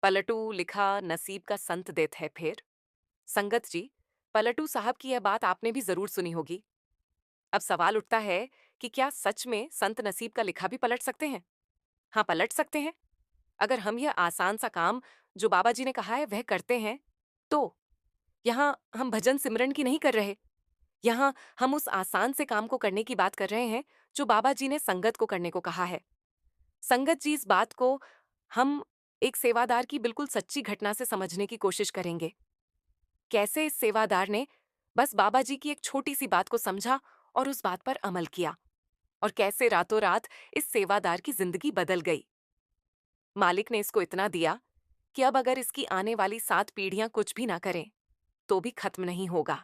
पलटू लिखा नसीब का संत देत है फिर। संगत जी, पलटू साहब की यह बात आपने भी जरूर सुनी होगी। अब सवाल उठता है कि क्या सच में संत नसीब का लिखा भी पलट सकते हैं? हाँ, पलट सकते हैं। अगर हम यह आसान सा काम जो बाबा जी ने कहा है वह करते हैं, तो यहाँ हम भजन सिमरन की नहीं कर रहे। यहाँ हम उस आसान से काम को करने की बात कर रहे हैं जो बाबा जी ने संगत को करने को कहा है। संगत जी, इस बात को हम एक सेवादार की बिल्कुल सच्ची घटना से समझने की कोशिश करेंगे। कैसे इस सेवादार ने बस बाबा जी की एक छोटी सी बात को समझा और उस बात पर अमल किया, और कैसे रातों रात इस सेवादार की जिंदगी बदल गई। मालिक ने इसको इतना दिया कि अब अगर इसकी आने वाली 7 पीढ़ियां कुछ भी ना करें तो भी खत्म नहीं होगा।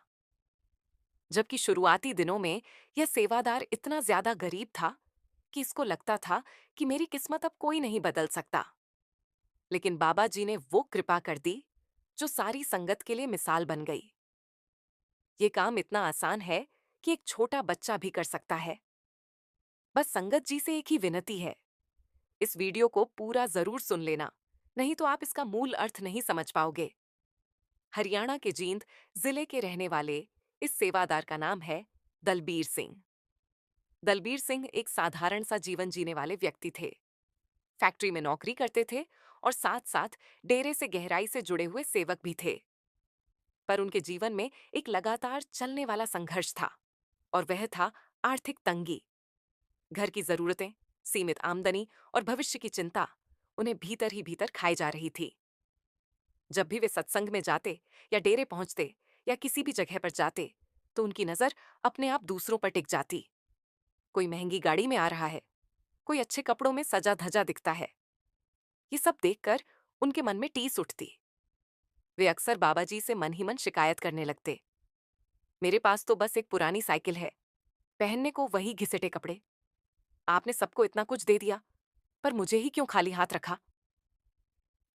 जबकि शुरुआती दिनों में यह सेवादार इतना ज्यादा गरीब था कि इसको लगता था कि मेरी किस्मत अब कोई नहीं बदल सकता। लेकिन बाबा जी ने वो कृपा कर दी जो सारी संगत के लिए मिसाल बन गई। ये काम इतना आसान है कि एक छोटा बच्चा भी कर सकता है। बस संगत जी से एक ही विनती है, इस वीडियो को पूरा जरूर सुन लेना, नहीं तो आप इसका मूल अर्थ नहीं समझ पाओगे। हरियाणा के जींद जिले के रहने वाले इस सेवादार का नाम है दलबीर सिंह। दलबीर सिंह एक साधारण सा जीवन जीने वाले व्यक्ति थे। फैक्ट्री में नौकरी करते थे और साथ साथ डेरे से गहराई से जुड़े हुए सेवक भी थे। पर उनके जीवन में एक लगातार चलने वाला संघर्ष था, और वह था आर्थिक तंगी। घर की जरूरतें, सीमित आमदनी और भविष्य की चिंता उन्हें भीतर ही भीतर खाई जा रही थी। जब भी वे सत्संग में जाते या डेरे पहुंचते या किसी भी जगह पर जाते, तो उनकी नजर अपने आप दूसरों पर टिक जाती। कोई महंगी गाड़ी में आ रहा है, कोई अच्छे कपड़ों में सजा धजा दिखता है। ये सब देखकर उनके मन में टीस उठती। वे अक्सर बाबा जी से मन ही मन शिकायत करने लगते। मेरे पास तो बस एक पुरानी साइकिल है, पहनने को वही घिसटे कपड़े। आपने सबको इतना कुछ दे दिया, पर मुझे ही क्यों खाली हाथ रखा?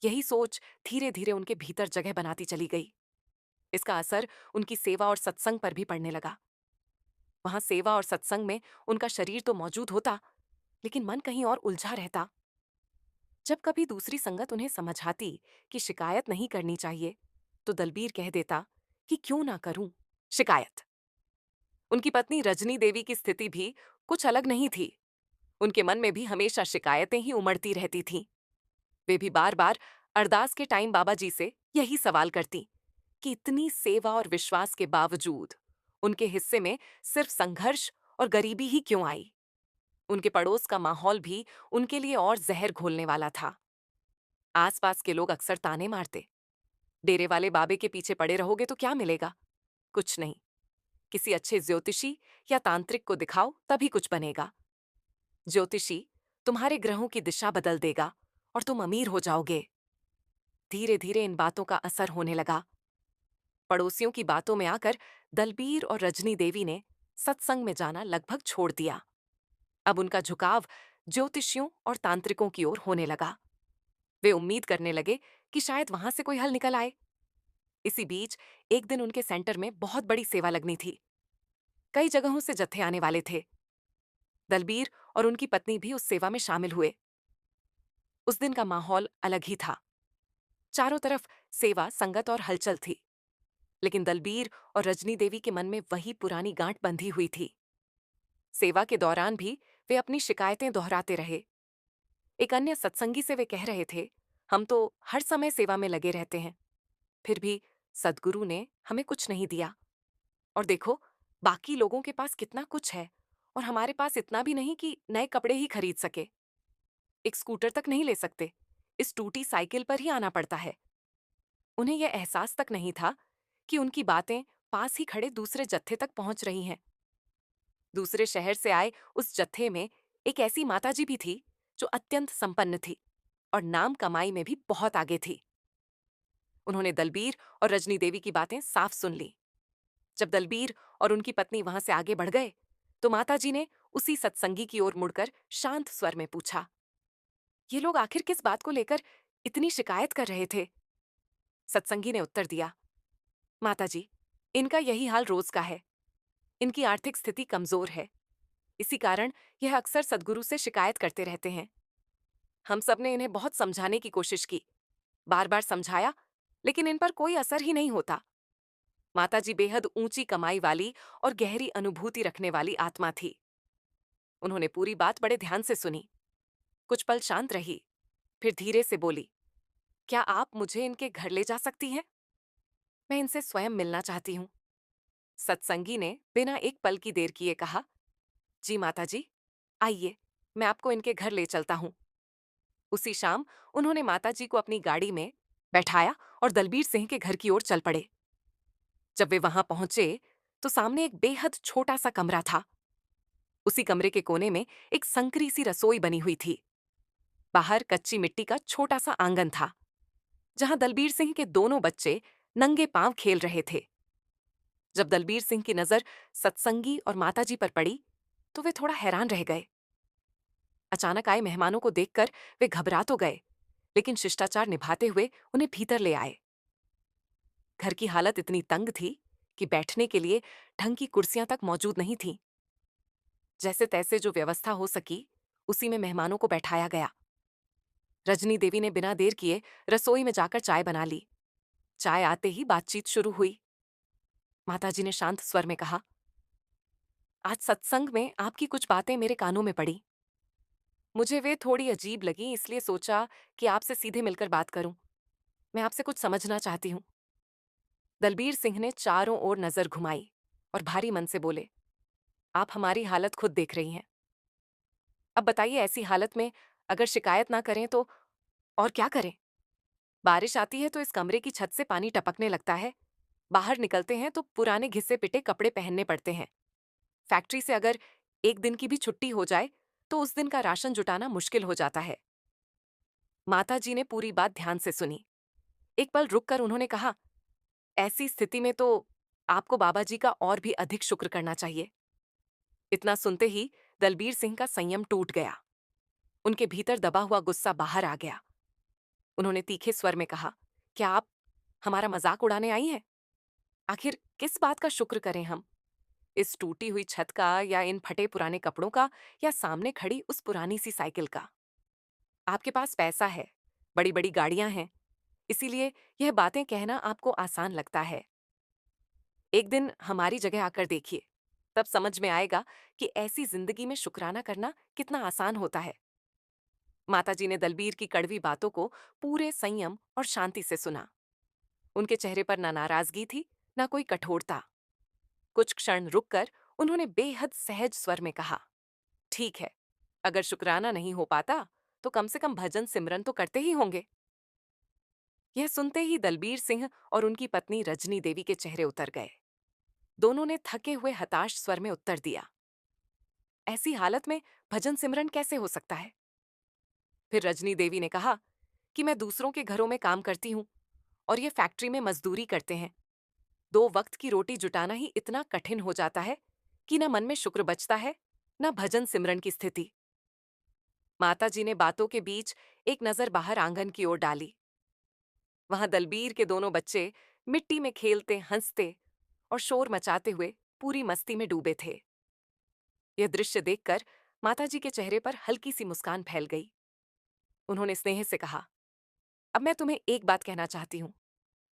यही सोच धीरे धीरे उनके भीतर जगह बनाती चली गई। इसका असर उनकी सेवा और सत्संग पर भी पड़ने लगा। वहां सेवा और सत्संग में उनका शरीर तो मौजूद होता, लेकिन मन कहीं और उलझा रहता। जब कभी दूसरी संगत उन्हें समझाती कि शिकायत नहीं करनी चाहिए, तो दलबीर कह देता कि क्यों ना करूं शिकायत। उनकी पत्नी रजनी देवी की स्थिति भी कुछ अलग नहीं थी। उनके मन में भी हमेशा शिकायतें ही उमड़ती रहती थीं। वे भी बार बार अरदास के टाइम बाबा जी से यही सवाल करती कि इतनी सेवा और विश्वास के बावजूद उनके हिस्से में सिर्फ संघर्ष और गरीबी ही क्यों आई। उनके पड़ोस का माहौल भी उनके लिए और जहर घोलने वाला था। आसपास के लोग अक्सर ताने मारते, डेरे वाले बाबे के पीछे पड़े रहोगे तो क्या मिलेगा? कुछ नहीं। किसी अच्छे ज्योतिषी या तांत्रिक को दिखाओ तभी कुछ बनेगा। ज्योतिषी तुम्हारे ग्रहों की दिशा बदल देगा और तुम अमीर हो जाओगे। धीरे धीरे इन बातों का असर होने लगा। पड़ोसियों की बातों में आकर दलबीर और रजनी देवी ने सत्संग में जाना लगभग छोड़ दिया। अब उनका झुकाव ज्योतिषियों और तांत्रिकों की ओर होने लगा। वे उम्मीद करने लगे कि शायद वहां से कोई हल निकल आए। इसी बीच एक दिन उनके सेंटर में बहुत बड़ी सेवा लगनी थी। कई जगहों से जत्थे आने वाले थे। दलबीर और उनकी पत्नी भी उस सेवा में शामिल हुए। उस दिन का माहौल अलग ही था। चारों तरफ सेवा, संगत और हलचल थी। लेकिन दलबीर और रजनी देवी के मन में वही पुरानी गांठ बंधी हुई थी। सेवा के दौरान भी वे अपनी शिकायतें दोहराते रहे। एक अन्य सत्संगी से वे कह रहे थे, हम तो हर समय सेवा में लगे रहते हैं, फिर भी सद्गुरु ने हमें कुछ नहीं दिया। और देखो, बाकी लोगों के पास कितना कुछ है, और हमारे पास इतना भी नहीं कि नए कपड़े ही खरीद सके। एक स्कूटर तक नहीं ले सकते, इस टूटी साइकिल पर ही आना पड़ता है। उन्हें यह एहसास तक नहीं था कि उनकी बातें पास ही खड़े दूसरे जत्थे तक पहुंच रही हैं। दूसरे शहर से आए उस जत्थे में एक ऐसी माताजी भी थी जो अत्यंत संपन्न थी और नाम कमाई में भी बहुत आगे थी। उन्होंने दलबीर और रजनी देवी की बातें साफ सुन ली। जब दलबीर और उनकी पत्नी वहां से आगे बढ़ गए, तो माताजी ने उसी सत्संगी की ओर मुड़कर शांत स्वर में पूछा, ये लोग आखिर किस बात को लेकर इतनी शिकायत कर रहे थे? सत्संगी ने उत्तर दिया, माताजी, इनका यही हाल रोज का है। इनकी आर्थिक स्थिति कमजोर है, इसी कारण यह अक्सर सद्गुरु से शिकायत करते रहते हैं। हम सब ने इन्हें बहुत समझाने की कोशिश की, बार बार समझाया, लेकिन इन पर कोई असर ही नहीं होता। माताजी बेहद ऊंची कमाई वाली और गहरी अनुभूति रखने वाली आत्मा थी। उन्होंने पूरी बात बड़े ध्यान से सुनी, कुछ पल शांत रही, फिर धीरे से बोली, क्या आप मुझे इनके घर ले जा सकती हैं? मैं इनसे स्वयं मिलना चाहती हूँ। सत्संगी ने बिना एक पल की देर किए कहा, जी माताजी, आइए, मैं आपको इनके घर ले चलता हूँ। उसी शाम उन्होंने माताजी को अपनी गाड़ी में बैठाया और दलबीर सिंह के घर की ओर चल पड़े। जब वे वहां पहुंचे तो सामने एक बेहद छोटा सा कमरा था। उसी कमरे के कोने में एक संकरी सी रसोई बनी हुई थी। बाहर कच्ची मिट्टी का छोटा सा आंगन था, जहां दलबीर सिंह के दोनों बच्चे नंगे पांव खेल रहे थे। जब दलबीर सिंह की नजर सत्संगी और माताजी पर पड़ी तो वे थोड़ा हैरान रह गए। अचानक आए मेहमानों को देखकर वे घबरा तो गए, लेकिन शिष्टाचार निभाते हुए उन्हें भीतर ले आए। घर की हालत इतनी तंग थी कि बैठने के लिए ढंग की कुर्सियां तक मौजूद नहीं थीं। जैसे तैसे जो व्यवस्था हो सकी, उसी में मेहमानों को बैठाया गया। रजनी देवी ने बिना देर किए रसोई में जाकर चाय बना ली। चाय आते ही बातचीत शुरू हुई। माताजी ने शांत स्वर में कहा, आज सत्संग में आपकी कुछ बातें मेरे कानों में पड़ी। मुझे वे थोड़ी अजीब लगी, इसलिए सोचा कि आपसे सीधे मिलकर बात करूं। मैं आपसे कुछ समझना चाहती हूँ। दलबीर सिंह ने चारों ओर नजर घुमाई और भारी मन से बोले, आप हमारी हालत खुद देख रही हैं। अब बताइए, ऐसी हालत में अगर शिकायत ना करें तो और क्या करें? बारिश आती है तो इस कमरे की छत से पानी टपकने लगता है। बाहर निकलते हैं तो पुराने घिसे पिटे कपड़े पहनने पड़ते हैं। फैक्ट्री से अगर एक दिन की भी छुट्टी हो जाए तो उस दिन का राशन जुटाना मुश्किल हो जाता है। माताजी ने पूरी बात ध्यान से सुनी। एक पल रुककर उन्होंने कहा, ऐसी स्थिति में तो आपको बाबा जी का और भी अधिक शुक्र करना चाहिए। इतना सुनते ही दलबीर सिंह का संयम टूट गया। उनके भीतर दबा हुआ गुस्सा बाहर आ गया। उन्होंने तीखे स्वर में कहा, क्या आप हमारा मजाक उड़ाने आई हैं? आखिर किस बात का शुक्र करें हम? इस टूटी हुई छत का, या इन फटे पुराने कपड़ों का, या सामने खड़ी उस पुरानी सी साइकिल का? आपके पास पैसा है, बड़ी बड़ी गाड़ियां हैं, इसीलिए यह बातें कहना आपको आसान लगता है। एक दिन हमारी जगह आकर देखिए, तब समझ में आएगा कि ऐसी जिंदगी में शुक्राना करना कितना आसान होता है। माताजी ने दलबीर की कड़वी बातों को पूरे संयम और शांति से सुना। उनके चेहरे पर ना नाराजगी थी, ना कोई कठोरता। कुछ क्षण रुककर उन्होंने बेहद सहज स्वर में कहा, ठीक है, अगर शुक्राना नहीं हो पाता तो कम से कम भजन सिमरन तो करते ही होंगे। यह सुनते ही दलबीर सिंह और उनकी पत्नी रजनी देवी के चेहरे उतर गए। दोनों ने थके हुए हताश स्वर में उत्तर दिया, ऐसी हालत में भजन सिमरन कैसे हो सकता है? फिर रजनी देवी ने कहा कि मैं दूसरों के घरों में काम करती हूँ और ये फैक्ट्री में मजदूरी करते हैं। दो वक्त की रोटी जुटाना ही इतना कठिन हो जाता है कि न मन में शुक्र बचता है, न भजन सिमरन की स्थिति। माताजी ने बातों के बीच एक नजर बाहर आंगन की ओर डाली। वहां दलबीर के दोनों बच्चे मिट्टी में खेलते, हंसते और शोर मचाते हुए पूरी मस्ती में डूबे थे। यह दृश्य देखकर माताजी के चेहरे पर हल्की सी मुस्कान फैल गई। उन्होंने स्नेह से कहा, अब मैं तुम्हें एक बात कहना चाहती हूँ,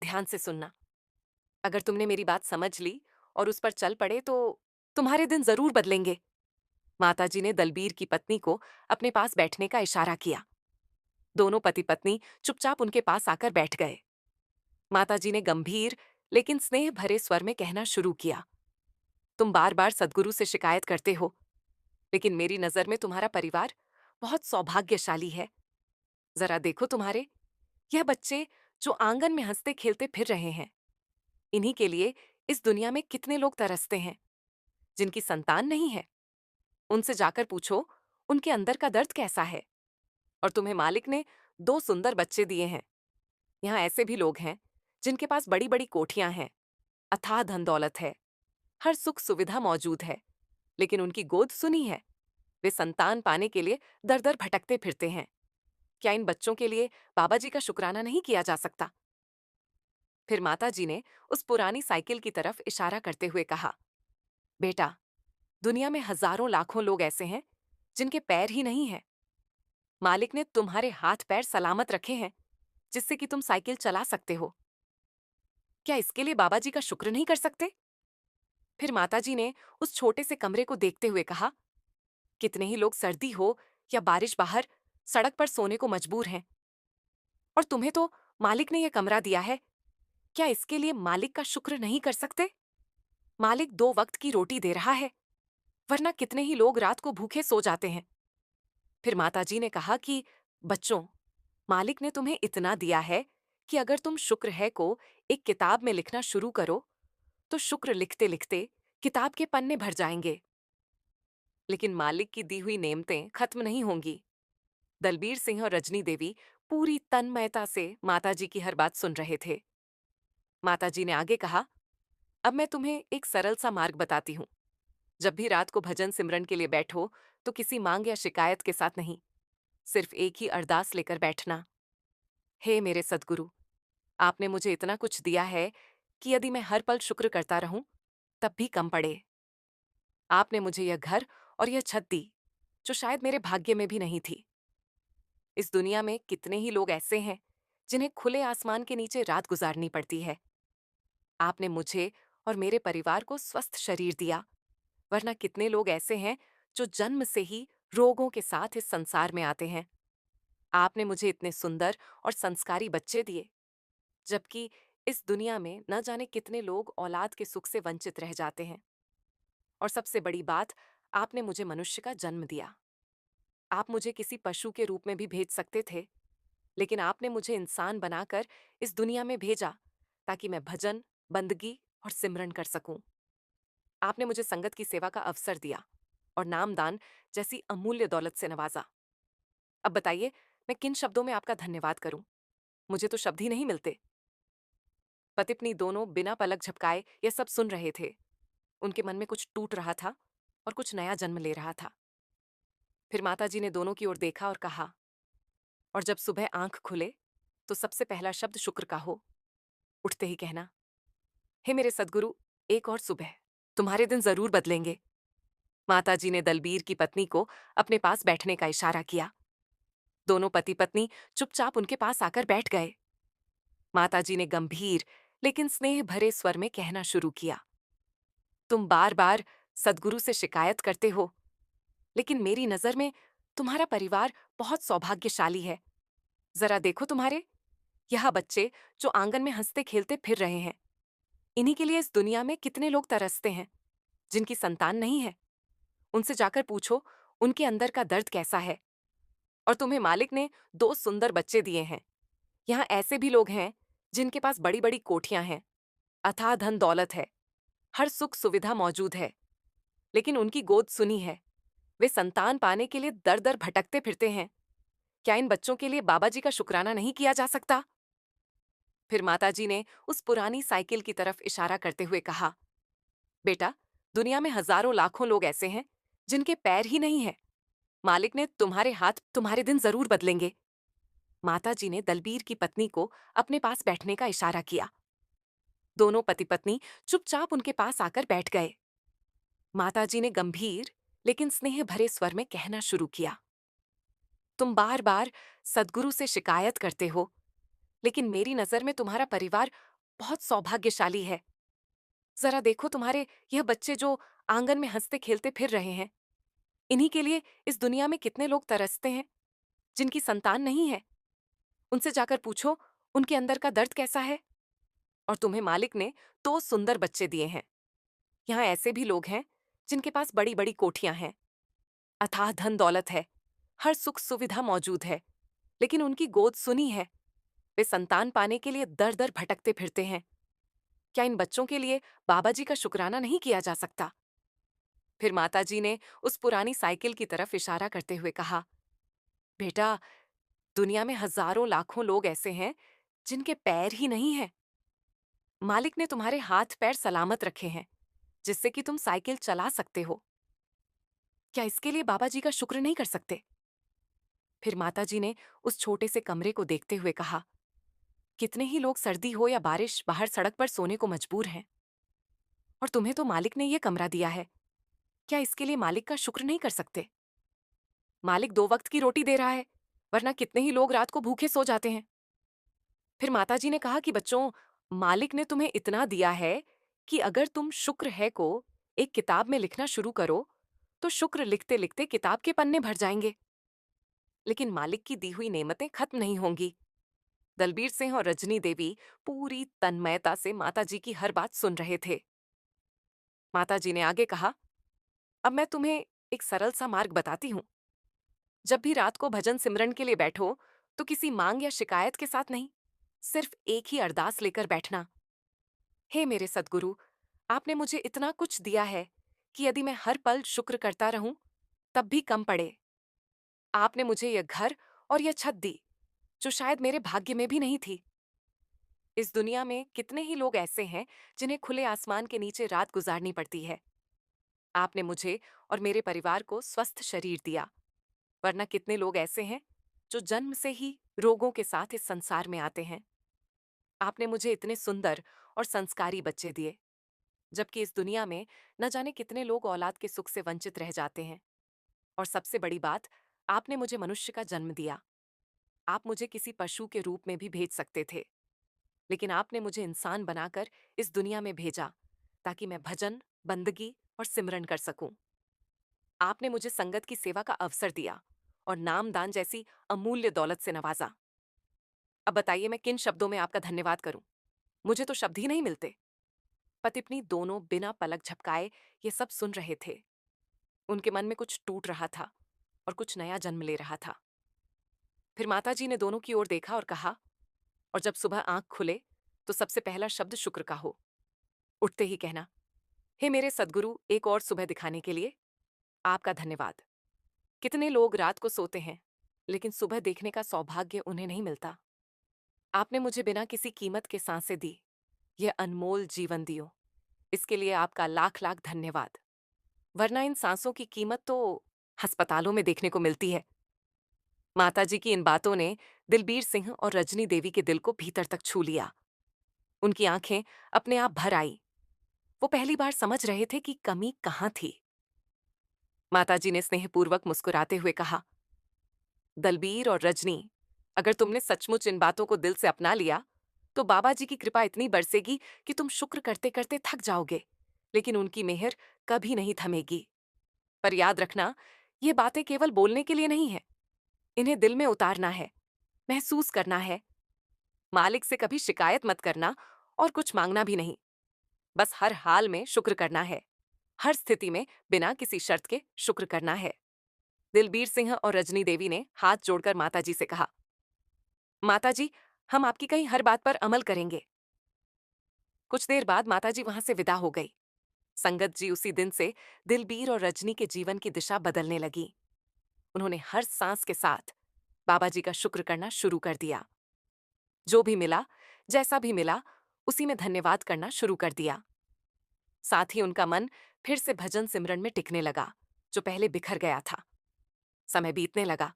ध्यान से सुनना। अगर तुमने मेरी बात समझ ली और उस पर चल पड़े तो तुम्हारे दिन जरूर बदलेंगे। माताजी ने दलबीर की पत्नी को अपने पास बैठने का इशारा किया। दोनों पति पत्नी चुपचाप उनके पास आकर बैठ गए। माताजी ने गंभीर लेकिन स्नेह भरे स्वर में कहना शुरू किया, तुम बार बार सदगुरु से शिकायत करते हो, लेकिन मेरी नजर में तुम्हारा परिवार बहुत सौभाग्यशाली है। जरा देखो तुम्हारे यह बच्चे जो आंगन में हंसते खेलते फिर रहे हैं। इन्हीं के लिए इस दुनिया में कितने लोग तरसते हैं जिनकी संतान नहीं है। उनसे जाकर पूछो उनके अंदर का दर्द कैसा है। और तुम्हें मालिक ने दो सुंदर बच्चे दिए हैं। यहाँ ऐसे भी लोग हैं जिनके पास बड़ी बड़ी कोठियां हैं, अथाह धन दौलत है, हर सुख सुविधा मौजूद है, लेकिन उनकी गोद सुनी है। वे संतान पाने के लिए दर दर भटकते फिरते हैं। क्या इन बच्चों के लिए बाबा जी का शुक्राना नहीं किया जा सकता? फिर माताजी ने उस पुरानी साइकिल की तरफ इशारा करते हुए कहा, बेटा, दुनिया में हजारों लाखों लोग ऐसे हैं जिनके पैर ही नहीं हैं। मालिक ने तुम्हारे हाथ पैर सलामत रखे हैं, जिससे कि तुम साइकिल चला सकते हो। क्या इसके लिए बाबा जी का शुक्र नहीं कर सकते? फिर माताजी ने उस छोटे से कमरे को देखते हुए कहा, कितने ही लोग सर्दी हो या बारिश बाहर सड़क पर सोने को मजबूर हैं, और तुम्हें तो मालिक ने यह कमरा दिया है। क्या इसके लिए मालिक का शुक्र नहीं कर सकते? मालिक 2 वक्त की रोटी दे रहा है, वरना कितने ही लोग रात को भूखे सो जाते हैं। फिर माताजी ने कहा कि बच्चों, मालिक ने तुम्हें इतना दिया है कि अगर तुम शुक्र है को एक किताब में लिखना शुरू करो, तो शुक्र लिखते लिखते किताब के पन्ने भर जाएंगे। लेकिन मालिक की दी हुई नेमतें खत्म नहीं होंगी। दलबीर सिंह और रजनी देवी पूरी तन्मयता से माताजी की हर बात सुन रहे थे। माताजी ने आगे कहा, अब मैं तुम्हें एक सरल सा मार्ग बताती हूँ। जब भी रात को भजन सिमरन के लिए बैठो, तो किसी मांग या शिकायत के साथ नहीं, सिर्फ एक ही अरदास लेकर बैठना। हे मेरे सद्गुरु, आपने मुझे इतना कुछ दिया है कि यदि मैं हर पल शुक्र करता रहूं, तब भी कम पड़े। आपने मुझे यह घर और यह छत दी, जो शायद मेरे भाग्य में भी नहीं थी। इस दुनिया में कितने ही लोग ऐसे हैं जिन्हें खुले आसमान के नीचे रात गुजारनी पड़ती है। आपने मुझे और मेरे परिवार को स्वस्थ शरीर दिया, वरना कितने लोग ऐसे हैं जो जन्म से ही रोगों के साथ इस संसार में आते हैं। आपने मुझे इतने सुंदर और संस्कारी बच्चे दिए, जबकि इस दुनिया में न जाने कितने लोग औलाद के सुख से वंचित रह जाते हैं। और सबसे बड़ी बात, आपने मुझे मनुष्य का जन्म दिया। आप मुझे किसी पशु के रूप में भी भेज सकते थे, लेकिन आपने मुझे इंसान बनाकर इस दुनिया में भेजा ताकि मैं भजन, बंदगी और सिमरन कर सकूं। आपने मुझे संगत की सेवा का अवसर दिया और नामदान जैसी अमूल्य दौलत से नवाजा। अब बताइए, मैं किन शब्दों में आपका धन्यवाद करूं? मुझे तो शब्द ही नहीं मिलते। पति-पत्नी दोनों बिना पलक झपकाए ये सब सुन रहे थे। उनके मन में कुछ टूट रहा था और कुछ नया जन्म ले रहा था। फिर माताजी ने दोनों की ओर देखा और कहा, और जब सुबह आंख खुले, तो सबसे पहला शब्द शुक्र का हो। उठते ही कहना, हे मेरे सद्गुरु, एक और सुबह, तुम्हारे दिन जरूर बदलेंगे। माताजी ने दलबीर की पत्नी को अपने पास बैठने का इशारा किया। दोनों पति पत्नी चुपचाप उनके पास आकर बैठ गए। माताजी ने गंभीर लेकिन स्नेह भरे स्वर में कहना शुरू किया, तुम बार बार सद्गुरु से शिकायत करते हो, लेकिन मेरी नजर में तुम्हारा परिवार बहुत सौभाग्यशाली है। जरा देखो तुम्हारे यह बच्चे जो आंगन में हंसते खेलते फिर रहे हैं। इन्हीं के लिए इस दुनिया में कितने लोग तरसते हैं जिनकी संतान नहीं है। उनसे जाकर पूछो उनके अंदर का दर्द कैसा है। और तुम्हें मालिक ने 2 सुंदर बच्चे दिए हैं। यहाँ ऐसे भी लोग हैं जिनके पास बड़ी बड़ी कोठियां हैं, अथाह धन दौलत है, हर सुख सुविधा मौजूद है, लेकिन उनकी गोद सुनी है। वे संतान पाने के लिए दर दर भटकते फिरते हैं। क्या इन बच्चों के लिए बाबा जी का शुक्राना नहीं किया जा सकता? फिर माताजी ने उस पुरानी साइकिल की तरफ इशारा करते हुए कहा, बेटा, दुनिया में हजारों लाखों लोग ऐसे हैं जिनके पैर ही नहीं है। मालिक ने तुम्हारे हाथ, तुम्हारे दिन जरूर बदलेंगे। माताजी ने दलबीर की पत्नी को अपने पास बैठने का इशारा किया। दोनों पति पत्नी चुपचाप उनके पास आकर बैठ गए। माताजी ने गंभीर लेकिन स्नेह भरे स्वर में कहना शुरू किया, तुम बार बार सद्गुरु से शिकायत करते हो, लेकिन मेरी नजर में तुम्हारा परिवार बहुत सौभाग्यशाली है। जरा देखो तुम्हारे यह बच्चे जो आंगन में हंसते खेलते फिर रहे हैं। इन्हीं के लिए इस दुनिया में कितने लोग तरसते हैं जिनकी संतान नहीं है। उनसे जाकर पूछो उनके अंदर का दर्द कैसा है। और तुम्हें मालिक ने 2 सुंदर बच्चे दिए हैं। यहाँ ऐसे भी लोग हैं जिनके पास बड़ी बड़ी कोठियां हैं, अथाह धन दौलत है, हर सुख सुविधा मौजूद है, लेकिन उनकी गोद सुनी है। वे संतान पाने के लिए दर दर भटकते फिरते हैं। क्या इन बच्चों के लिए बाबा जी का शुक्राना नहीं किया जा सकता? फिर माताजी ने उस पुरानी साइकिल की तरफ इशारा करते हुए कहा, बेटा, दुनिया में हजारों लाखों लोग ऐसे हैं जिनके पैर ही नहीं है। मालिक ने तुम्हारे हाथ पैर सलामत रखे हैं, जिससे कि तुम साइकिल चला सकते हो। क्या इसके लिए बाबा जी का शुक्र नहीं कर सकते? फिर माताजी ने उस छोटे से कमरे को देखते हुए कहा, कितने ही लोग सर्दी हो या बारिश बाहर सड़क पर सोने को मजबूर हैं, और तुम्हें तो मालिक ने यह कमरा दिया है। क्या इसके लिए मालिक का शुक्र नहीं कर सकते? मालिक 2 वक्त की रोटी दे रहा है, वरना कितने ही लोग रात को भूखे सो जाते हैं। फिर माताजी ने कहा कि बच्चों, मालिक ने तुम्हें इतना दिया है कि अगर तुम शुक्र है को एक किताब में लिखना शुरू करो, तो शुक्र लिखते लिखते किताब के पन्ने भर जाएंगे। लेकिन मालिक की दी हुई नेमतें खत्म नहीं होंगी। दलबीर सिंह और रजनी देवी पूरी तन्मयता से माताजी की हर बात सुन रहे थे। माताजी ने आगे कहा, अब मैं तुम्हें एक सरल सा मार्ग बताती हूँ। जब भी रात को भजन सिमरन के लिए बैठो, तो किसी मांग या शिकायत के साथ नहीं, सिर्फ एक ही अरदास लेकर बैठना। हे मेरे सद्गुरु, आपने मुझे इतना कुछ दिया है कि यदि मैं हर पल शुक्र करता रहूं, तब भी कम पड़े। आपने मुझे यह घर और यह छत दी, जो शायद मेरे भाग्य में भी नहीं थी। इस दुनिया में कितने ही लोग ऐसे हैं जिन्हें खुले आसमान के नीचे रात गुजारनी पड़ती है। आपने मुझे और मेरे परिवार को स्वस्थ शरीर दिया, वरना कितने लोग ऐसे हैं जो जन्म से ही रोगों के साथ इस संसार में आते हैं। आपने मुझे इतने सुंदर और संस्कारी बच्चे दिए, जबकि इस दुनिया में न जाने कितने लोग औलाद के सुख से वंचित रह जाते हैं। और सबसे बड़ी बात, आपने मुझे मनुष्य का जन्म दिया। आप मुझे किसी पशु के रूप में भी भेज सकते थे, लेकिन आपने मुझे इंसान बनाकर इस दुनिया में भेजा, ताकि मैं भजन, बंदगी और सिमरन कर सकूं। आपने मुझे संगत की सेवा का अवसर दिया और नामदान जैसी अमूल्य दौलत से नवाजा। अब बताइए, मैं किन शब्दों में आपका धन्यवाद करूं? मुझे तो शब्द ही नहीं मिलते। पति-पत्नी दोनों बिना पलक झपकाए ये सब सुन रहे थे। उनके मन में कुछ टूट रहा था और कुछ नया जन्म ले रहा था। फिर माताजी ने दोनों की ओर देखा और कहा, और जब सुबह आंख खुले, तो सबसे पहला शब्द शुक्र का हो। उठते ही कहना, हे मेरे सद्गुरु, एक और सुबह दिखाने के लिए आपका धन्यवाद। कितने लोग रात को सोते हैं, लेकिन सुबह देखने का सौभाग्य उन्हें नहीं मिलता। आपने मुझे बिना किसी कीमत के सांसें दी, यह अनमोल जीवन दियो। इसके लिए आपका लाख लाख धन्यवाद। वरना इन सांसों की कीमत तो अस्पतालों में देखने को मिलती है। माताजी की इन बातों ने दिलबीर सिंह और रजनी देवी के दिल को भीतर तक छू लिया। उनकी आंखें अपने आप भर आई। वो पहली बार समझ रहे थे कि कमी कहाँ थी। माताजी ने स्नेहपूर्वक मुस्कुराते हुए कहा, दलबीर और रजनी, अगर तुमने सचमुच इन बातों को दिल से अपना लिया, तो बाबा जी की कृपा इतनी बरसेगी कि तुम शुक्र करते करते थक जाओगे, लेकिन उनकी मेहर कभी नहीं थमेगी। पर याद रखना, ये बातें केवल बोलने के लिए नहीं है। इन्हें दिल में उतारना है, महसूस करना है। मालिक से कभी शिकायत मत करना और कुछ मांगना भी नहीं। बस हर हाल में शुक्र करना है। हर स्थिति में बिना किसी शर्त के शुक्र करना है। दिलबीर सिंह और रजनी देवी ने हाथ जोड़कर माताजी से कहा, माताजी, हम आपकी कही हर बात पर अमल करेंगे। कुछ देर बाद माताजी वहां से विदा हो गई। संगत जी उसी दिन से दिलबीर और रजनी के जीवन की दिशा बदलने लगी। उन्होंने हर सांस के साथ बाबा जी का शुक्र करना शुरू कर दिया। जो भी मिला, जैसा भी मिला, उसी में धन्यवाद करना शुरू कर दिया। साथ ही उनका मन फिर से भजन सिमरन में टिकने लगा, जो पहले बिखर गया था। समय बीतने लगा।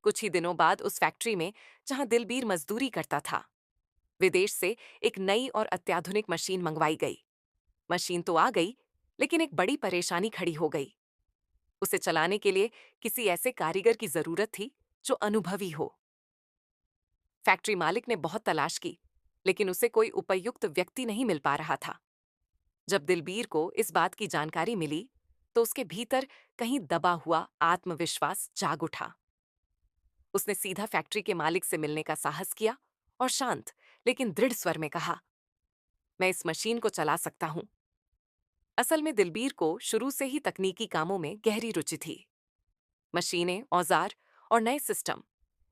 कुछ ही दिनों बाद उस फैक्ट्री में, जहां दिलबीर मजदूरी करता था, विदेश से एक नई और अत्याधुनिक मशीन मंगवाई गई। मशीन तो आ गई, लेकिन एक बड़ी परेशानी खड़ी हो गई। उसे चलाने के लिए किसी ऐसे कारीगर की जरूरत थी जो अनुभवी हो। फैक्ट्री मालिक ने बहुत तलाश की, लेकिन उसे कोई उपयुक्त व्यक्ति नहीं मिल पा रहा था। जब दिलबीर को इस बात की जानकारी मिली, तो उसके भीतर कहीं दबा हुआ आत्मविश्वास जाग उठा। उसने सीधा फैक्ट्री के मालिक से मिलने का साहस किया और शांत लेकिन दृढ़ स्वर में कहा, मैं इस मशीन को चला सकता हूं। असल में दिलबीर को शुरू से ही तकनीकी कामों में गहरी रुचि थी। मशीनें, औजार और नए सिस्टम,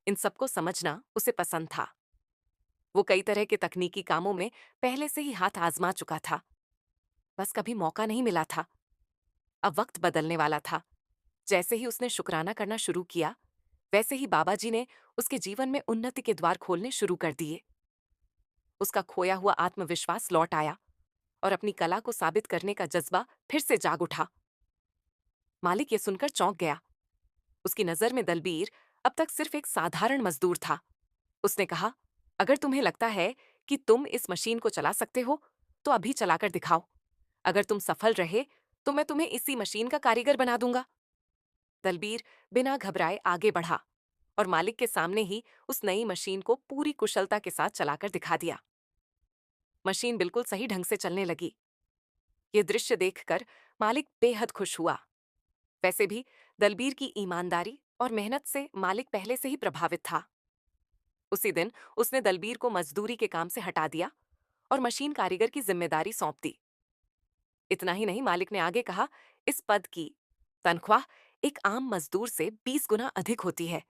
इन सबको समझना उसे पसंद था। वो कई तरह के तकनीकी कामों में पहले से ही हाथ आजमा चुका था। बस कभी मौका नहीं मिला था। अब वक्त बदलने वाला था। जैसे ही उसने शुक्राना करना शुरू किया, वैसे ही बाबा जी ने उसके जीवन में उन्नति के द्वार खोलने शुरू कर दिए। उसका खोया हुआ आत्मविश्वास लौट आया और अपनी कला को साबित करने का जज्बा फिर से जाग उठा। मालिक ये सुनकर चौंक गया। उसकी नजर में दलबीर अब तक सिर्फ एक साधारण मजदूर था। उसने कहा, अगर तुम्हें लगता है कि तुम इस मशीन को चला सकते हो, तो अभी चलाकर दिखाओ। अगर तुम सफल रहे, तो मैं तुम्हें इसी मशीन का कारीगर बना दूंगा। दलबीर बिना घबराए आगे बढ़ा और मालिक के सामने ही उस नई मशीन को पूरी कुशलता के साथ चलाकर दिखा दिया। मशीन बिल्कुल सही ढंग से चलने लगी। ये दृश्य देखकर मालिक बेहद खुश हुआ। वैसे भी दलबीर की ईमानदारी और मेहनत से मालिक पहले से ही प्रभावित था। उसी दिन उसने दलबीर को मजदूरी के काम से हटा दिया और मशीन कारीगर की जिम्मेदारी सौंप दी। इतना ही नहीं, मालिक ने आगे कहा, इस पद की तनख्वाह एक आम मजदूर से 20 गुना अधिक होती है।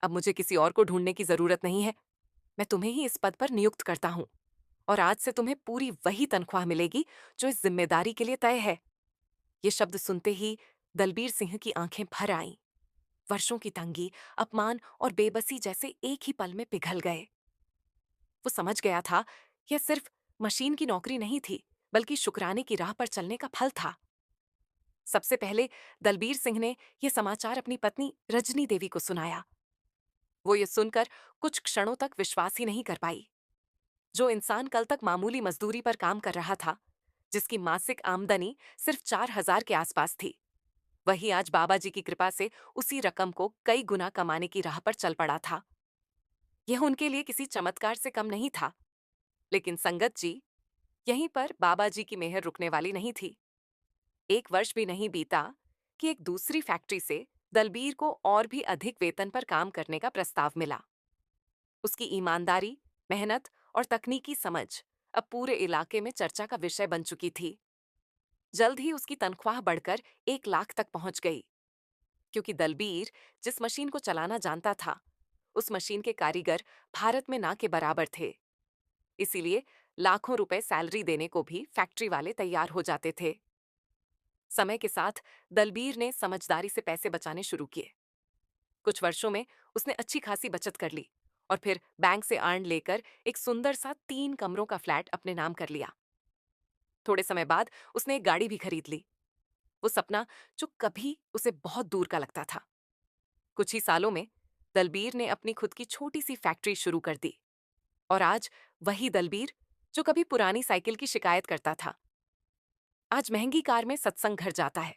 अब मुझे किसी और को ढूंढने की जरूरत नहीं है। मैं तुम्हें ही इस पद पर नियुक्त करता हूँ और आज से तुम्हें पूरी वही तनख्वाह मिलेगी जो इस जिम्मेदारी के लिए तय है। ये शब्द सुनते ही दलबीर सिंह की आंखें भर आईं। वर्षों की तंगी, अपमान और बेबसी जैसे एक ही पल में पिघल गए। वो समझ गया था, यह सिर्फ मशीन की नौकरी नहीं थी, बल्कि शुक्राने की राह पर चलने का फल था। सबसे पहले दलबीर सिंह ने यह समाचार अपनी पत्नी रजनी देवी को सुनाया। वो ये सुनकर कुछ क्षणों तक विश्वास ही नहीं कर पाई। जो इंसान कल तक मामूली मजदूरी पर काम कर रहा था, जिसकी मासिक आमदनी सिर्फ 4,000 के आसपास थी, वही आज बाबा जी की कृपा से उसी रकम को कई गुना कमाने की राह पर चल पड़ा था। यह उनके लिए किसी चमत्कार से कम नहीं था। लेकिन संगत जी, यहीं पर बाबा जी की मेहर रुकने वाली नहीं थी। एक वर्ष भी नहीं बीता कि एक दूसरी फैक्ट्री से दलबीर को और भी अधिक वेतन पर काम करने का प्रस्ताव मिला। उसकी ईमानदारी, मेहनत और तकनीकी समझ अब पूरे इलाके में चर्चा का विषय बन चुकी थी। जल्द ही उसकी तनख्वाह बढ़कर 1 लाख तक पहुंच गई, क्योंकि दलबीर जिस मशीन को चलाना जानता था, उस मशीन के कारीगर भारत में ना के बराबर थे। इसीलिए लाखों रुपए सैलरी देने को भी फैक्ट्री वाले तैयार हो जाते थे। समय के साथ दलबीर ने समझदारी से पैसे बचाने शुरू किए। कुछ वर्षों में उसने अच्छी खासी बचत कर ली और फिर बैंक से आर्न लेकर एक सुंदर सा 3 कमरों का फ्लैट अपने नाम कर लिया। थोड़े समय बाद उसने एक गाड़ी भी खरीद ली। वो सपना जो कभी उसे बहुत दूर का लगता था। कुछ ही सालों में दलबीर ने अपनी खुद की छोटी सी फैक्ट्री शुरू कर दी। और आज वही दलबीर जो कभी पुरानी साइकिल की शिकायत करता था, आज महंगी कार में सत्संग घर जाता है।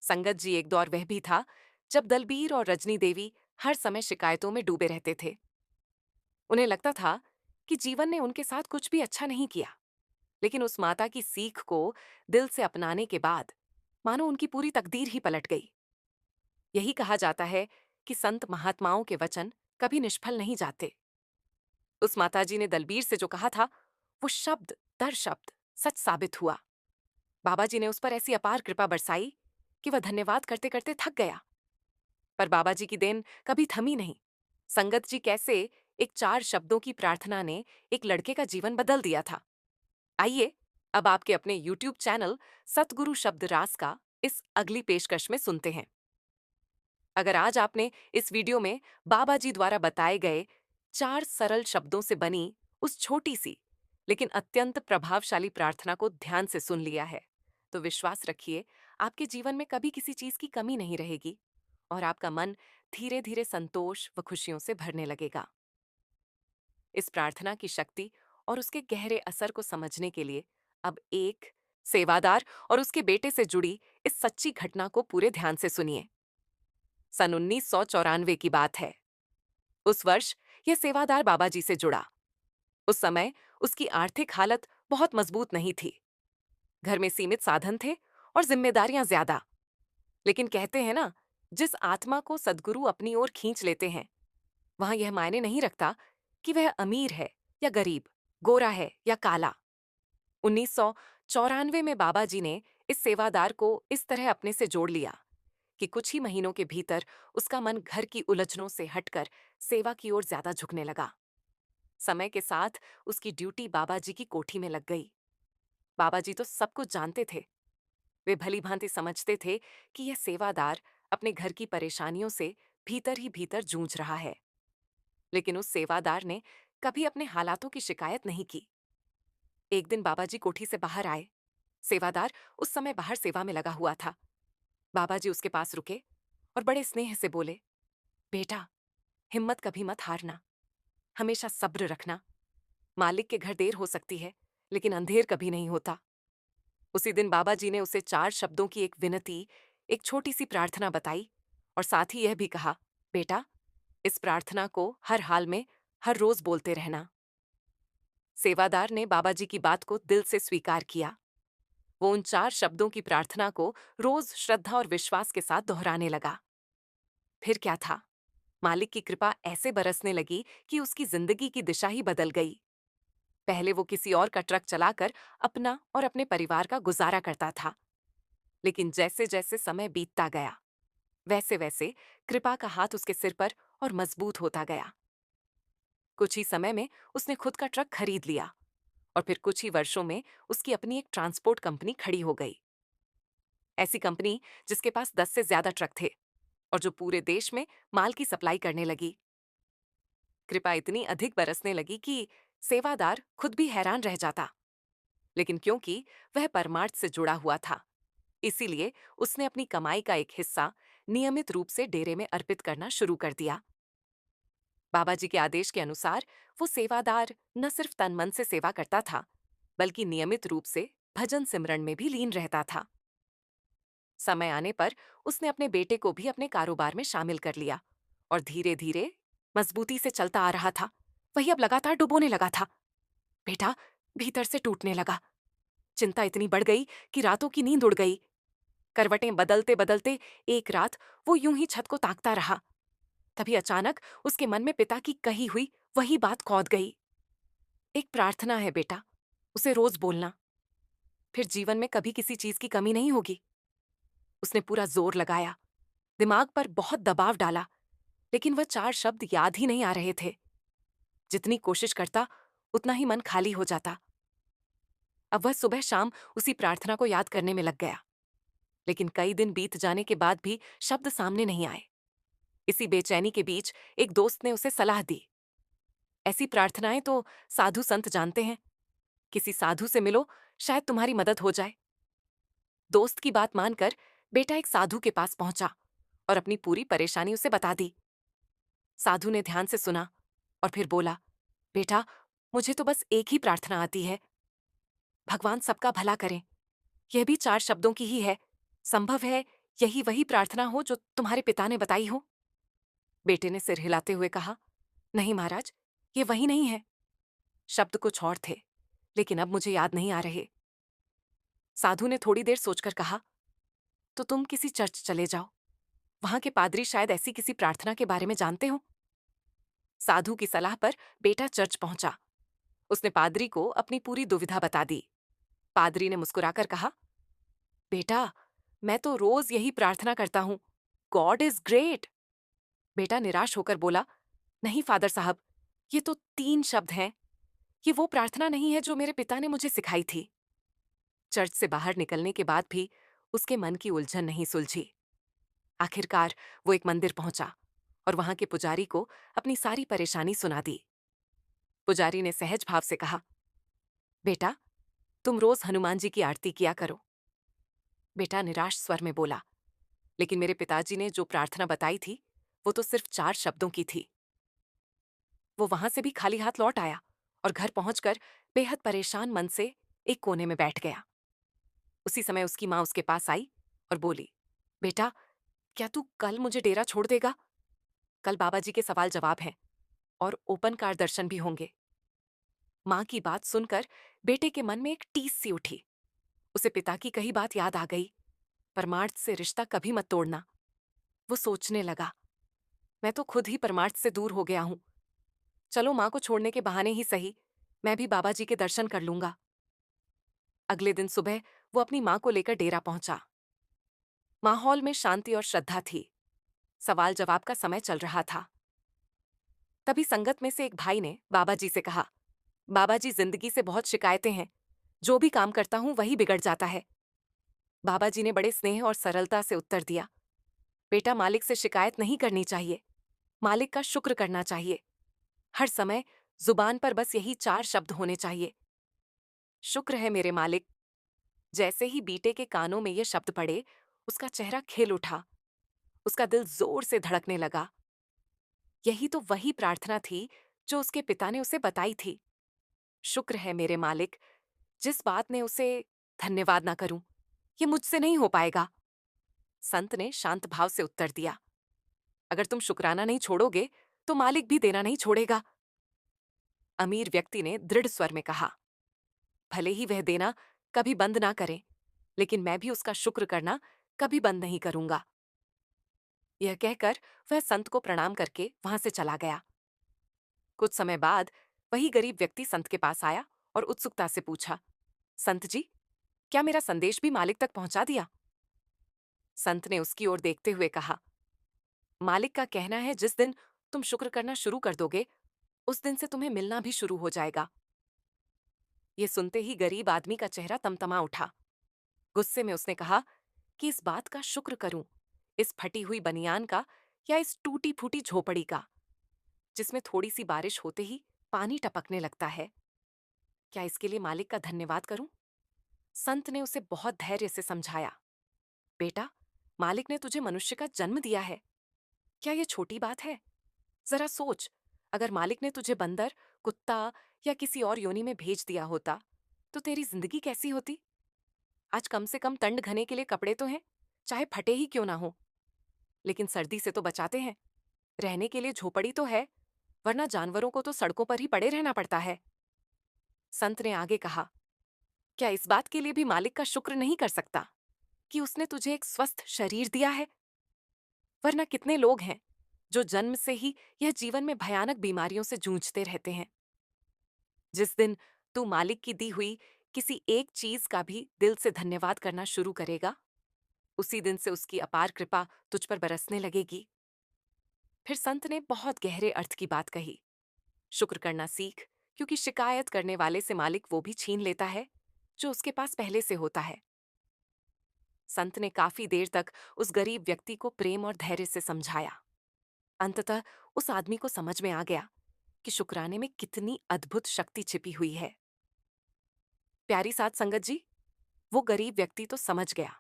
संगत जी, एक दौर वह भी था जब दलबीर और रजनी देवी हर समय शिकायतों में डूबे रहते थे। उन्हें लगता था कि जीवन ने उनके साथ कुछ भी अच्छा नहीं किया, लेकिन उस माता की सीख को दिल से अपनाने के बाद मानो उनकी पूरी तकदीर ही पलट गई। यही कहा जाता है कि संत महात्माओं के वचन कभी निष्फल नहीं जाते। उस माताजी ने दलबीर से जो कहा था, वो शब्द दर शब्द सच साबित हुआ। बाबा जी ने उस पर ऐसी अपार कृपा बरसाई कि वह धन्यवाद करते करते थक गया। पर बाबा जी की देन कभी थमी नहीं। संगत जी, कैसे एक 4 शब्दों की प्रार्थना ने एक लड़के का जीवन बदल दिया था। आइए अब आपके अपने यूट्यूब चैनल सतगुरु शब्द रास का इस अगली पेशकश में सुनते हैं। अगर आज आपने इस वीडियो में बाबा जी द्वारा बताए गए 4 सरल शब्दों से बनी उस छोटी सी लेकिन अत्यंत प्रभावशाली प्रार्थना को ध्यान से सुन लिया है, तो विश्वास रखिए, आपके जीवन में कभी किसी चीज की कमी नहीं रहेगी और आपका मन धीरे धीरे संतोष व खुशियों से भरने लगेगा। इस प्रार्थना की शक्ति और उसके गहरे असर को समझने के लिए अब एक सेवादार और उसके बेटे से जुड़ी इस सच्ची घटना को पूरे ध्यान से सुनिए। सन 1994 की बात है। उस वर्ष यह सेवादार बाबा जी से जुड़ा। उस समय उसकी आर्थिक हालत बहुत मजबूत नहीं थी। घर में सीमित साधन थे और जिम्मेदारियां ज्यादा। लेकिन कहते हैं ना, जिस आत्मा को सद्गुरु अपनी ओर खींच लेते हैं, वहां यह मायने नहीं रखता कि वह अमीर है या गरीब, गोरा है या काला। 1994 में बाबा जी ने इस सेवादार को इस तरह अपने से जोड़ लिया कि कुछ ही महीनों के भीतर उसका मन घर की उलझनों से हटकर सेवा की ओर ज्यादा झुकने लगा। समय के साथ उसकी ड्यूटी बाबा जी की कोठी में लग गई। बाबा जी तो सब कुछ जानते थे। वे भली भांति समझते थे कि यह सेवादार अपने घर की परेशानियों से भीतर ही भीतर जूझ रहा है। लेकिन उस सेवादार ने कभी अपने हालातों की शिकायत नहीं की। एक दिन बाबा जी कोठी से बाहर आए। सेवादार उस समय बाहर सेवा में लगा हुआ था। बाबा जी उसके पास रुके और बड़े स्नेह से बोले, बेटा, हिम्मत कभी मत हारना, हमेशा सब्र रखना। मालिक के घर देर हो सकती है, लेकिन अंधेर कभी नहीं होता। उसी दिन बाबा जी ने उसे 4 शब्दों की एक विनती, एक छोटी सी प्रार्थना बताई और साथ ही यह भी कहा, बेटा, इस प्रार्थना को हर हाल में, हर रोज बोलते रहना। सेवादार ने बाबा जी की बात को दिल से स्वीकार किया। वो उन 4 शब्दों की प्रार्थना को रोज श्रद्धा और विश्वास के साथ दोहराने लगा। फिर क्या था? मालिक की कृपा ऐसे बरसने लगी कि उसकी जिंदगी की दिशा ही बदल गई। पहले वो किसी और का ट्रक चलाकर अपना और अपने परिवार का गुजारा करता था, लेकिन जैसे जैसे समय बीतता गया, वैसे वैसे कृपा का हाथ उसके सिर पर और मजबूत होता गया। कुछ ही समय में उसने खुद का ट्रक खरीद लिया और फिर कुछ ही वर्षों में उसकी अपनी एक ट्रांसपोर्ट कंपनी खड़ी हो गई। ऐसी कंपनी जिसके पास 10 से ज्यादा ट्रक थे और जो पूरे देश में माल की सप्लाई करने लगी। कृपा इतनी अधिक बरसने लगी कि सेवादार खुद भी हैरान रह जाता। लेकिन क्योंकि वह परमार्थ से जुड़ा हुआ था, इसीलिए उसने अपनी कमाई का एक हिस्सा नियमित रूप से डेरे में अर्पित करना शुरू कर दिया। बाबा जी के आदेश के अनुसार वो सेवादार न सिर्फ तन मन से सेवा करता था, बल्कि नियमित रूप से भजन सिमरन में भी लीन रहता था। समय आने पर उसने अपने बेटे को भी अपने कारोबार में शामिल कर लिया और धीरे धीरे मजबूती से चलता आ रहा था। वही अब लगातार डुबोने लगा था। बेटा भीतर से टूटने लगा। चिंता इतनी बढ़ गई कि रातों की नींद उड़ गई। करवटें बदलते बदलते एक रात वो यूं ही छत को ताकता रहा। तभी अचानक उसके मन में पिता की कही हुई वही बात कौंध गई। एक प्रार्थना है बेटा, उसे रोज बोलना, फिर जीवन में कभी किसी चीज की कमी नहीं होगी। उसने पूरा जोर लगाया, दिमाग पर बहुत दबाव डाला, लेकिन वह 4 शब्द याद ही नहीं आ रहे थे। जितनी कोशिश करता उतना ही मन खाली हो जाता। अब वह सुबह शाम उसी प्रार्थना को याद करने में लग गया, लेकिन कई दिन बीत जाने के बाद भी शब्द सामने नहीं आए। इसी बेचैनी के बीच एक दोस्त ने उसे सलाह दी, ऐसी प्रार्थनाएं तो साधु संत जानते हैं, किसी साधु से मिलो, शायद तुम्हारी मदद हो जाए। दोस्त की बात मानकर बेटा एक साधु के पास पहुंचा और अपनी पूरी परेशानी उसे बता दी। साधु ने ध्यान से सुना और फिर बोला, बेटा मुझे तो बस एक ही प्रार्थना आती है, भगवान सबका भला करें। यह भी 4 शब्दों की ही है। संभव है यही वही प्रार्थना हो जो तुम्हारे पिता ने बताई हो। बेटे ने सिर हिलाते हुए कहा, नहीं महाराज, ये वही नहीं है। शब्द कुछ और थे, लेकिन अब मुझे याद नहीं आ रहे। साधु ने थोड़ी देर सोचकर कहा, तो तुम किसी चर्च चले जाओ, वहां के पादरी शायद ऐसी किसी प्रार्थना के बारे में जानते हो। साधु की सलाह पर बेटा चर्च पहुंचा। उसने पादरी को अपनी पूरी दुविधा बता दी। पादरी ने मुस्कुराकर कहा, बेटा मैं तो रोज यही प्रार्थना करता हूं, गॉड इज ग्रेट। बेटा निराश होकर बोला, नहीं फादर साहब, ये तो 3 शब्द हैं। ये वो प्रार्थना नहीं है जो मेरे पिता ने मुझे सिखाई थी। चर्च से बाहर निकलने के बाद भी उसके मन की उलझन नहीं सुलझी। आखिरकार वो एक मंदिर पहुंचा और वहां के पुजारी को अपनी सारी परेशानी सुना दी। पुजारी ने सहज भाव से कहा, बेटा तुम रोज हनुमान जी की आरती किया करो। बेटा निराश स्वर में बोला, लेकिन मेरे पिताजी ने जो प्रार्थना बताई थी वो तो सिर्फ 4 शब्दों की थी। वो वहां से भी खाली हाथ लौट आया और घर पहुंचकर बेहद परेशान मन से एक कोने में बैठ गया। उसी समय उसकी मां उसके पास आई और बोली, बेटा क्या तू कल मुझे डेरा छोड़ देगा? कल बाबा जी के सवाल जवाब हैं और ओपन कार दर्शन भी होंगे। मां की बात सुनकर बेटे के मन में एक टीस सी उठी। उसे पिता की कही बात याद आ गई, परमार्थ से रिश्ता कभी मत तोड़ना। वो सोचने लगा, मैं तो खुद ही परमार्थ से दूर हो गया हूं। चलो मां को छोड़ने के बहाने ही सही, मैं भी बाबा जी के दर्शन कर लूंगा। अगले दिन सुबह वो अपनी मां को लेकर डेरा पहुंचा। माहौल में शांति और श्रद्धा थी। सवाल जवाब का समय चल रहा था। तभी संगत में से एक भाई ने बाबा जी से कहा, बाबा जी जिंदगी से बहुत शिकायतें हैं, जो भी काम करता हूं वही बिगड़ जाता है। बाबा जी ने बड़े स्नेह और सरलता से उत्तर दिया, बेटा मालिक से शिकायत नहीं करनी चाहिए, मालिक का शुक्र करना चाहिए। हर समय जुबान पर बस यही 4 शब्द होने चाहिए, शुक्र है मेरे मालिक। जैसे ही बीटे के कानों में ये शब्द पड़े, उसका चेहरा खिल उठा, उसका दिल जोर से धड़कने लगा। यही तो वही प्रार्थना थी जो उसके पिता ने उसे बताई थी। शुक्र है मेरे मालिक, जिस बात ने उसे धन्यवाद ना करूं, ये मुझसे नहीं हो पाएगा। संत ने शांत भाव से उत्तर दिया, अगर तुम शुक्राना नहीं छोड़ोगे तो मालिक भी देना नहीं छोड़ेगा। अमीर व्यक्ति ने दृढ़ स्वर में कहा, भले ही वह देना कभी बंद ना करे, लेकिन मैं भी उसका शुक्र करना कभी बंद नहीं करूंगा। यह कहकर वह संत को प्रणाम करके वहां से चला गया। कुछ समय बाद वही गरीब व्यक्ति संत के पास आया और उत्सुकता से पूछा, संत जी, क्या मेरा संदेश भी मालिक तक पहुंचा दिया? संत ने उसकी ओर देखते हुए कहा, मालिक का कहना है जिस दिन तुम शुक्र करना शुरू कर दोगे, उस दिन से तुम्हें मिलना भी शुरू हो जाएगा। ये सुनते ही गरीब आदमी का चेहरा तमतमा उठा। गुस्से में उसने कहा कि इस बात का शुक्र करूं, इस फटी हुई बनियान का या इस टूटी फूटी झोपड़ी का, जिसमें थोड़ी सी बारिश होते ही पानी टपकने लगता है। क्या इसके लिए मालिक का धन्यवाद करूं? संत ने उसे बहुत धैर्य से समझाया, बेटा, मालिक ने तुझे मनुष्य का जन्म दिया है। क्या यह छोटी बात है? जरा सोच, अगर मालिक ने तुझे बंदर, कुत्ता या किसी और योनि में भेज दिया होता, तो तेरी जिंदगी कैसी होती? आज कम से कम तंड घने के लिए कपड़े तो हैं, चाहे फटे ही क्यों ना हो। लेकिन सर्दी से तो बचाते हैं, रहने के लिए झोपड़ी तो है, वरना जानवरों को तो सड़कों पर ही पड़े रहना पड़ता है। संत ने आगे कहा, क्या इस बात के लिए भी मालिक का शुक्र नहीं कर सकता कि उसने तुझे एक स्वस्थ शरीर दिया है? वरना कितने लोग हैं जो जन्म से ही यह जीवन में भयानक बीमारियों से जूझते रहते हैं। जिस दिन तू मालिक की दी हुई किसी एक चीज का भी दिल से धन्यवाद करना शुरू करेगा, उसी दिन से उसकी अपार कृपा तुझ पर बरसने लगेगी। फिर संत ने बहुत गहरे अर्थ की बात कही, शुक्र करना सीख, क्योंकि शिकायत करने वाले से मालिक वो भी छीन लेता है जो उसके पास पहले से होता है। संत ने काफी देर तक उस गरीब व्यक्ति को प्रेम और धैर्य से समझाया। अंततः उस आदमी को समझ में आ गया कि शुक्राने में कितनी अद्भुत शक्ति छिपी हुई है। प्यारी साध संगत जी, वो गरीब व्यक्ति तो समझ गया,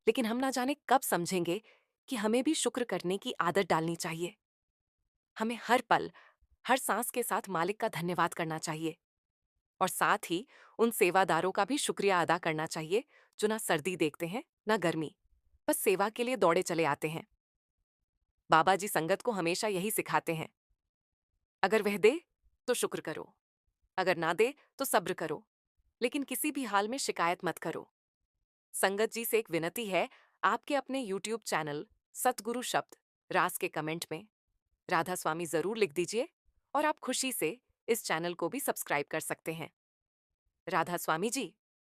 लेकिन हम ना जाने कब समझेंगे कि हमें भी शुक्र करने की आदत डालनी चाहिए। हमें हर पल, हर सांस के साथ मालिक का धन्यवाद करना चाहिए और साथ ही उन सेवादारों का भी शुक्रिया अदा करना चाहिए जो ना सर्दी देखते हैं ना गर्मी, बस सेवा के लिए दौड़े चले आते हैं। बाबा जी संगत को हमेशा यही सिखाते हैं, अगर वह दे तो शुक्र करो, अगर ना दे तो सब्र करो, लेकिन किसी भी हाल में शिकायत मत करो। संगत जी से एक विनती है, आपके अपने YouTube चैनल सतगुरु शब्द रास के कमेंट में राधा स्वामी जरूर लिख दीजिए और आप खुशी से इस चैनल को भी सब्सक्राइब कर सकते हैं। राधा स्वामी जी।